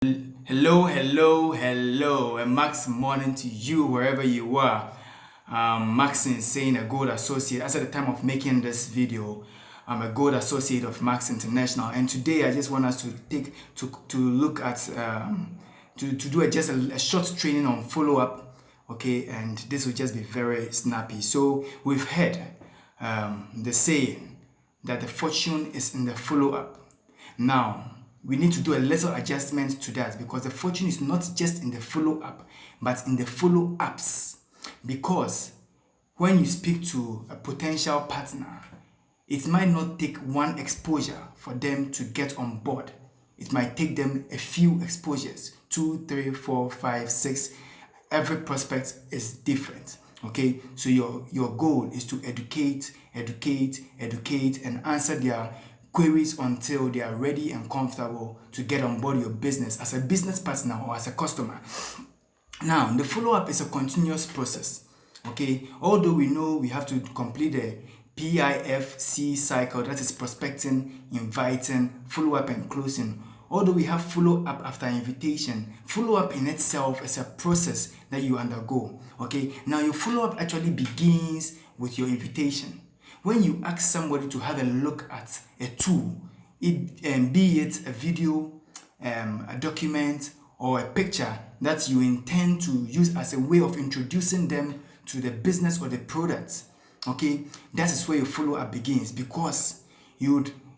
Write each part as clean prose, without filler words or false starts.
Hello, and Max morning to you wherever you are. MaxInsane, a gold associate. As at the time of making this video, I'm a gold associate of Max International, and today I just want us to look at to do just a short training on follow up. Okay, and this will just be very snappy. So we've heard the saying that the fortune is in the follow up. Now, we need to do a little adjustment to that because the fortune is not just in the follow up, but in the follow ups. Because when you speak to a potential partner, it might not take one exposure for them to get on board. It might take them a few exposures 2, 3, 4, 5, 6. Every prospect is different. Okay, so your goal is to educate, and answer their queries until they are ready and comfortable to get on board your business as a business partner or as a customer. Now, the follow-up is a continuous process. Okay, although we know we have to complete the PIFC cycle, that is prospecting, inviting, follow-up, and closing. Although we have follow-up after invitation, follow-up in itself is a process that you undergo. Okay, now your follow-up actually begins with your invitation. When you ask somebody to have a look at a tool, be it a video, a document, or a picture that you intend to use as a way of introducing them to the business or the product, okay, that is where your follow-up begins, because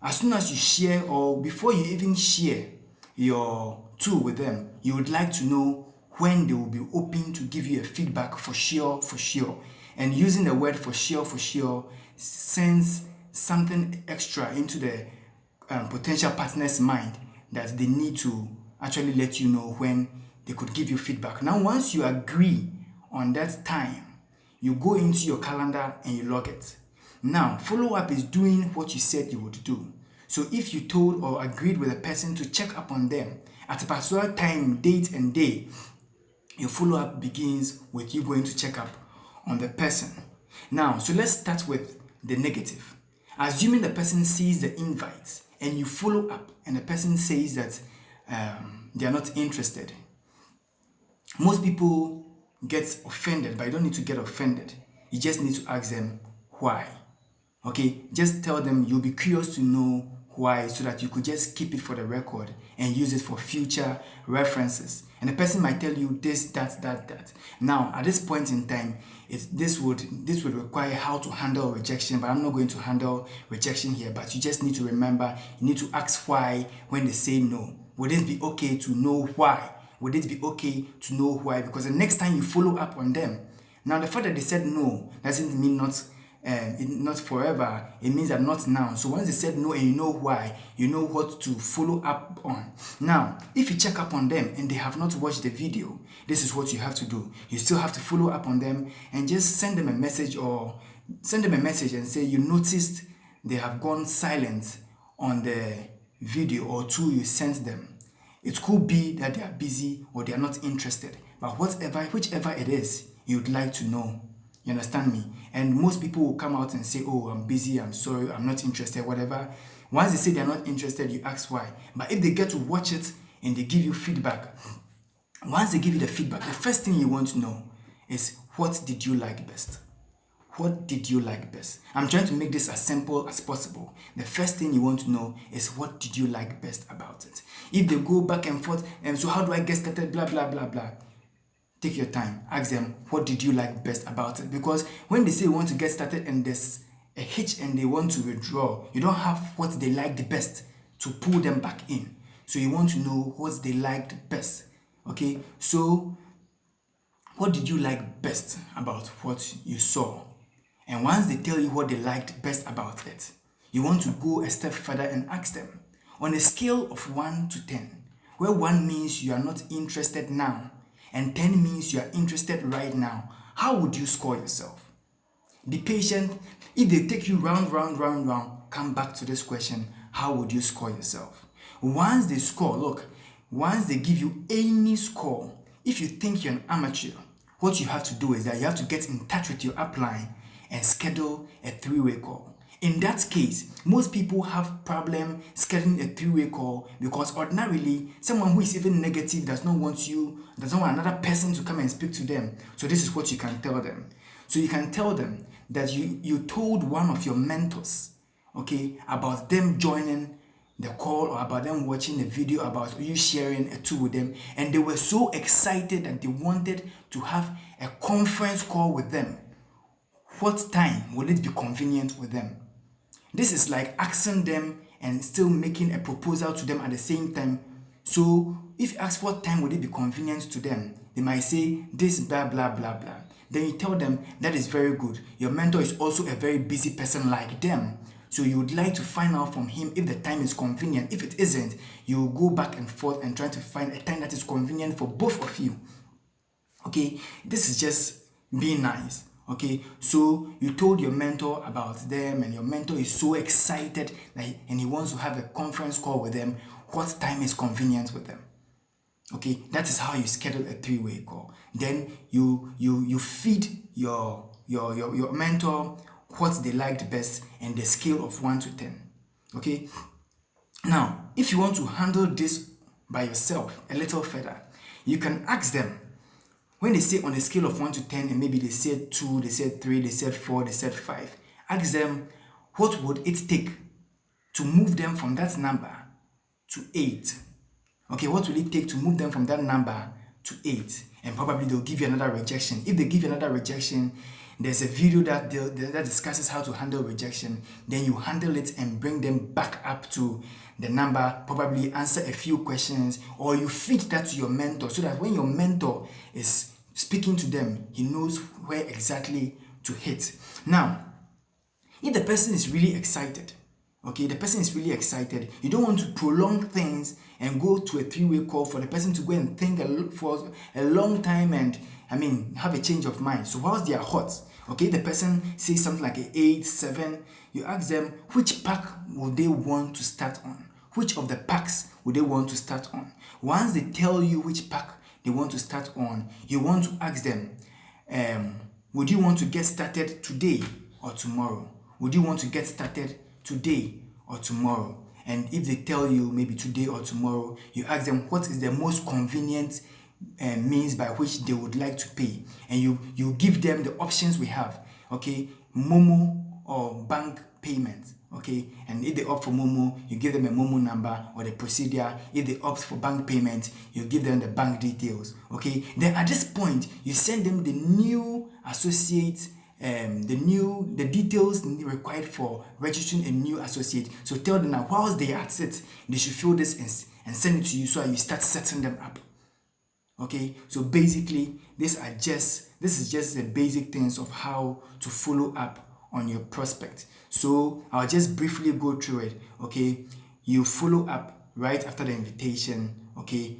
as soon as you share, or before you even share your tool with them, you would like to know when they will be open to give you a feedback for sure. And using the word for sure sends something extra into the potential partner's mind that they need to actually let you know when they could give you feedback. Now, once you agree on that time, you go into your calendar and you log it. Now, follow-up is doing what you said you would do. So if you told or agreed with a person to check up on them at a particular time, date, and day, your follow-up begins with you going to check up on the person. Now, so let's start with the negative. Assuming the person sees the invite and you follow up and the person says that they are not interested. Most people get offended, but you don't need to get offended. You just need to ask them why. Okay, just tell them you'll be curious to know why, so that you could just keep it for the record and use it for future references. And the person might tell you this, that. Now, at this point in time, this would require how to handle rejection, but I'm not going to handle rejection here. But you just need to remember, you need to ask why when they say no. Would it be okay to know why? Would it be okay to know why? Because the next time you follow up on them, now the fact that they said no doesn't mean not forever. It means that not now. So once they said no and you know why, you know what to follow up on. Now, if you check up on them and they have not watched the video, this is what you have to do. You still have to follow up on them and just send them a message and say you noticed they have gone silent on the video or tool you sent them. It could be that they are busy or they are not interested, but whichever it is, you'd like to know. You understand me? And most people will come out and say, oh, I'm busy, I'm sorry, I'm not interested, whatever. Once they say they're not interested, you ask why. But if they get to watch it and they give you feedback, once they give you the feedback, the first thing you want to know is, what did you like best? What did you like best? I'm trying to make this as simple as possible. The first thing you want to know is, what did you like best about it? If they go back and forth, and so how do I get started, blah, blah, blah, blah. Take your time. Ask them, what did you like best about it? Because when they say want to get started and there's a hitch and they want to withdraw, you don't have what they liked best to pull them back in. So you want to know what they liked best. Okay? So, what did you like best about what you saw? And once they tell you what they liked best about it, you want to go a step further and ask them, on a scale of 1 to 10, where 1 means you are not interested now, and 10 means you are interested right now, how would you score yourself? Be patient. If they take you round, come back to this question, how would you score yourself? Once they give you any score, if you think you're an amateur, what you have to do is that you have to get in touch with your upline and schedule a 3-way call. In that case, most people have problem scheduling a three-way call because ordinarily someone who is even negative does not want another person to come and speak to them. So this is what you can tell them. So you can tell them that you told one of your mentors, okay, about them joining the call or about them watching a video about you sharing a tool with them, and they were so excited that they wanted to have a conference call with them. What time will it be convenient with them? This is like asking them and still making a proposal to them at the same time. So if you ask what time would it be convenient to them, they might say this blah blah blah blah. Then you tell them that is very good. Your mentor is also a very busy person like them. So you would like to find out from him if the time is convenient. If it isn't, you will go back and forth and try to find a time that is convenient for both of you. Okay, this is just being nice. Okay, so you told your mentor about them and your mentor is so excited and he wants to have a conference call with them. What time is convenient with them? Okay, that is how you schedule a three-way call. Then you feed your mentor what they liked best and the scale of 1 to 10. Okay, now if you want to handle this by yourself a little further, you can ask them. When they say on a scale of 1 to 10, and maybe they said 2, they said 3, they said 4, they said 5, ask them what would it take to move them from that number to 8. Okay, what will it take to move them from that number to 8? And probably they'll give you another rejection. If they give you another rejection, there's a video that discusses how to handle rejection. Then you handle it and bring them back up to the number, probably answer a few questions, or you feed that to your mentor so that when your mentor is speaking to them, he knows where exactly to hit. Now, if the person is really excited, okay, the person is really excited, you don't want to prolong things and go to a three-way call for the person to go and think for a long time and, have a change of mind. So whilst they are hot, okay, the person says something like an 8, 7, you ask them which pack would they want to start on? Which of the packs would they want to start on? Once they tell you which pack they want to start on, you want to ask them, would you want to get started today or tomorrow? Would you want to get started today or tomorrow? And if they tell you maybe today or tomorrow, you ask them what is the most convenient means by which they would like to pay. And you give them the options we have, okay, Momo or bank payment. Okay, and if they opt for Momo, you give them a Momo number or the procedure. If they opt for bank payment, you give them the bank details. Okay, then at this point, you send them the new associate, the details required for registering a new associate. So tell them that whilst they are at it, they should fill this and send it to you so that you start setting them up. Okay, so basically, this is just the basic things of how to follow up on your prospect. So I'll just briefly go through it. Okay, you follow up right after the invitation. Okay,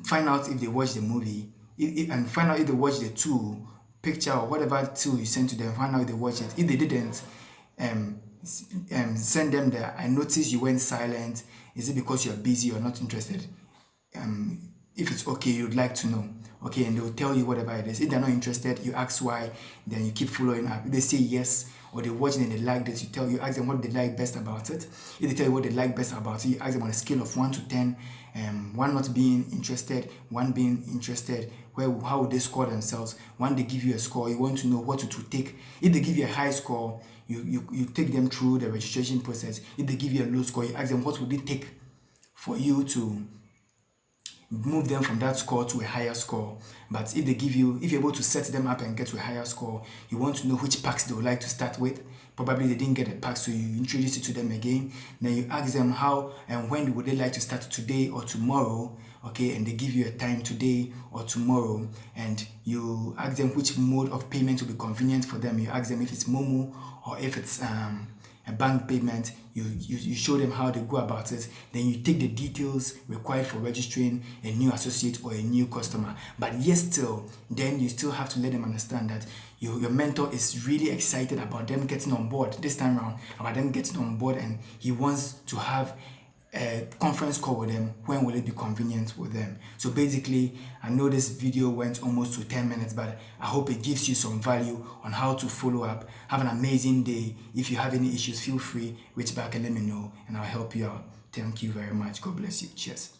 find out if they watched the movie, and find out if they watched the tool, picture or whatever tool you sent to them. Find out if they watched it. If they didn't, send them the I noticed you went silent. Is it because you're busy or not interested? If it's okay, you'd like to know. Okay, and they'll tell you whatever it is. If they're not interested, you ask why, then you keep following up. If they say yes, or they watch it and they liked it, you ask them what they like best about it. If they tell you what they like best about it, you ask them on a scale of 1 to 10, 1 not being interested, 1 being interested, how would they score themselves? 1, they give you a score, you want to know what it would take. If they give you a high score, you take them through the registration process. If they give you a low score, you ask them what would it take for you to move them from that score to a higher score. But if you're able to set them up and get to a higher score, you want to know which packs they would like to start with. Probably they didn't get a pack, so you introduce it to them again. Then you ask them how and when would they like to start, today or tomorrow. Okay, and they give you a time, today or tomorrow, and you ask them which mode of payment will be convenient for them. You ask them if it's Momo or if it's a bank payment. You show them how they go about it. Then you take the details required for registering a new associate or a new customer. But yes, then you still have to let them understand that your mentor is really excited about them getting on board this time around, about them getting on board, and he wants to have a conference call with them, when will it be convenient with them? So basically, I know this video went almost to 10 minutes, but I hope it gives you some value on how to follow up. Have an amazing day. If you have any issues, feel free, reach back and let me know, and I'll help you out. Thank you very much. God bless you. Cheers.